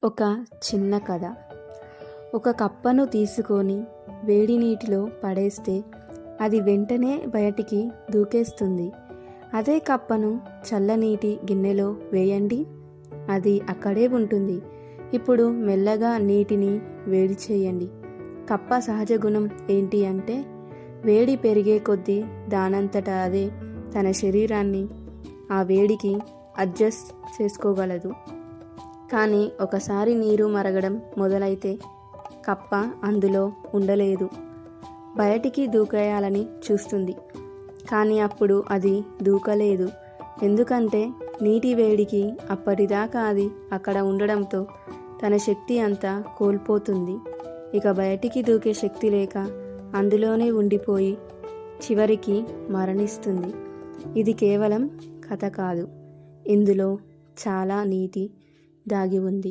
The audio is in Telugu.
ఒక చిన్న కథ. ఒక కప్పను తీసుకొని వేడి నీటిలో పడేస్తే అది వెంటనే బయటికి దూకేస్తుంది. అదే కప్పను చల్లనీటి గిన్నెలో వేయండి, అది అక్కడే ఉంటుంది. ఇప్పుడు మెల్లగా నీటిని వేడి చేయండి. కప్ప సహజ గుణం ఏంటి అంటే వేడి పెరిగే కొద్దీ దానంతట అదే తన శరీరాన్ని ఆ వేడికి అడ్జస్ట్ చేసుకోగలదు. కానీ ఒకసారి నీరు మరగడం మొదలైతే కప్ప అందులో ఉండలేదు. బయటికి దూకేయాలని చూస్తుంది, కానీ అప్పుడు అది దూకలేదు. ఎందుకంటే నీటి వేడికి అప్పటిదాకా అది అక్కడ ఉండడంతో తన శక్తి అంతా కోల్పోతుంది. ఇక బయటికి దూకే శక్తి లేక అందులోనే ఉండిపోయి చివరికి మరణిస్తుంది. ఇది కేవలం కథ కాదు, ఇందులో చాలా నీతి దాగి ఉంది.